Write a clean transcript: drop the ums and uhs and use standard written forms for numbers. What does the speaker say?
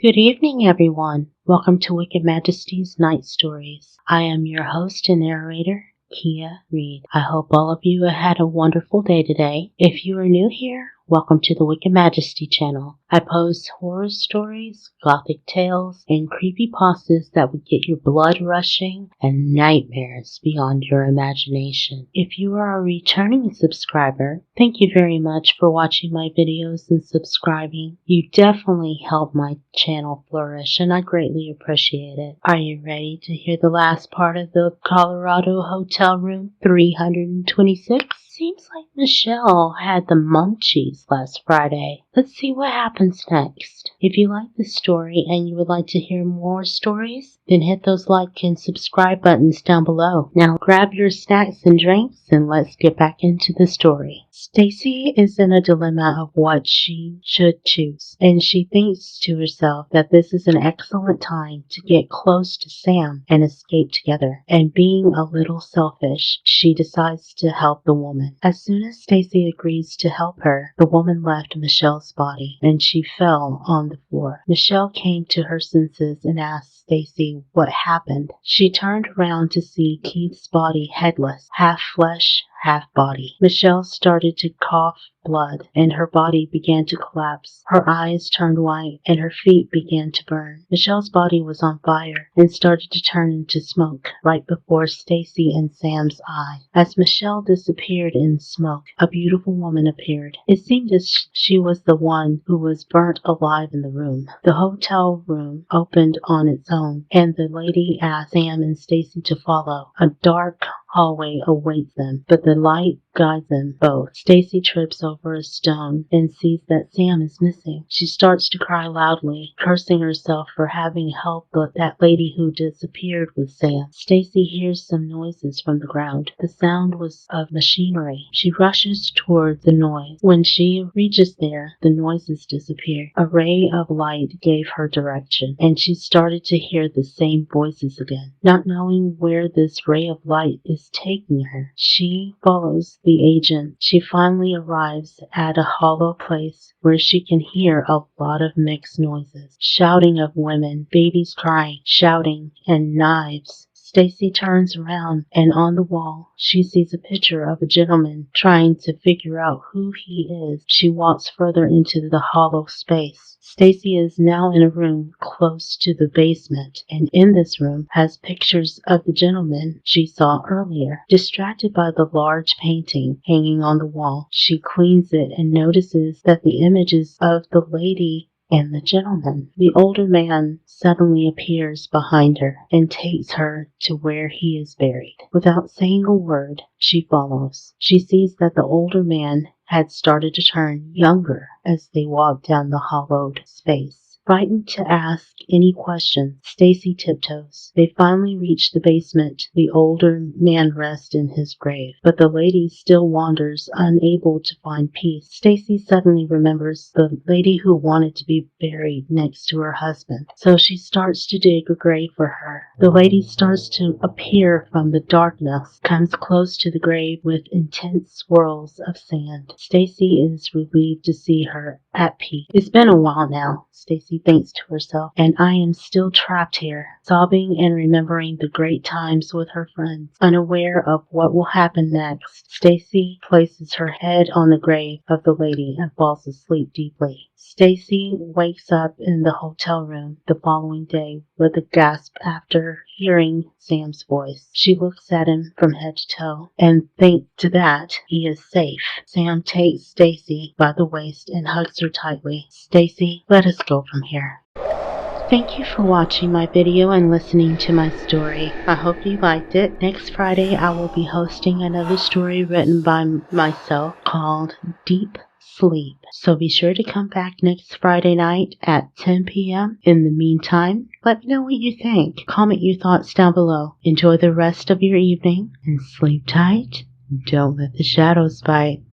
Good evening, everyone. Welcome to Wicked Majesty's Night Stories. I am your host and narrator, Keya Reed. I hope all of you had a wonderful day today. If you are new here, welcome to the Wicked Majesty channel. I post horror stories, gothic tales, and creepypastas that would get your blood rushing and nightmares beyond your imagination. If you are a returning subscriber, thank you very much for watching my videos and subscribing. You definitely help my channel flourish, and I greatly appreciate it. Are you ready to hear the last part of the Colorado Hotel Room 326? Seems like Michelle had the munchies last Friday. Let's see what happens next. If you like this story and you would like to hear more stories, then hit those like and subscribe buttons down below. Now grab your snacks and drinks and let's get back into the story. Stacy is in a dilemma of what she should choose, and she thinks to herself that this is an excellent time to get close to Sam and escape together. And being a little selfish, she decides to help the woman. As soon as Stacy agrees to help her, the woman left Michelle's body and she fell on the floor. Michelle came to her senses and asked Stacy what happened. She turned around to see Keith's body headless, half flesh, half body. Michelle started to cough blood, and her body began to collapse. Her eyes turned white, and her feet began to burn. Michelle's body was on fire and started to turn into smoke right before Stacy and Sam's eye. As Michelle disappeared in smoke, a beautiful woman appeared. It seemed as she was the one who was burnt alive in the room. The hotel room opened on its own, and the lady asked Sam and Stacy to follow. A dark hallway awaits them, but the light guides them both. Stacy trips over a stone and sees that Sam is missing. She starts to cry loudly, cursing herself for having helped that lady who disappeared with Sam. Stacy hears some noises from the ground. The sound was of machinery. She rushes toward the noise. When she reaches there, the noises disappear. A ray of light gave her direction, and she started to hear the same voices again. Not knowing where this ray of light is taking her, she follows the agent. She finally arrives at a hollow place where she can hear a lot of mixed noises. Shouting of women, babies crying, shouting, and knives. Stacy turns around, and on the wall, she sees a picture of a gentleman trying to figure out who he is. She walks further into the hollow space. Stacy is now in a room close to the basement, and in this room has pictures of the gentleman she saw earlier. Distracted by the large painting hanging on the wall, she cleans it and notices that the images of the lady and the gentleman. The older man suddenly appears behind her and takes her to where he is buried. Without saying a word, she follows. She sees that the older man had started to turn younger as they walked down the hollowed space. Frightened to ask any questions, Stacy tiptoes. They finally reach the basement. The older man rests in his grave, but the lady still wanders, unable to find peace. Stacy suddenly remembers the lady who wanted to be buried next to her husband, so she starts to dig a grave for her. The lady starts to appear from the darkness, comes close to the grave with intense swirls of sand. Stacy is relieved to see her at peace. It's been a while now, Stacy thinks to herself, and I am still trapped here, sobbing and remembering the great times with her friends. Unaware of what will happen next, Stacy places her head on the grave of the lady and falls asleep deeply. Stacy wakes up in the hotel room the following day with a gasp after hearing Sam's voice. She looks at him from head to toe and thinks that he is safe. Sam takes Stacy by the waist and hugs her tightly. Stacy, let us go from here. Thank you for watching my video and listening to my story. I hope you liked it. Next Friday I will be hosting another story written by myself called Deep Sleep. So be sure to come back next Friday night at 10 p.m. In the meantime, let me know what you think. Comment your thoughts down below. Enjoy the rest of your evening and sleep tight. Don't let the shadows bite.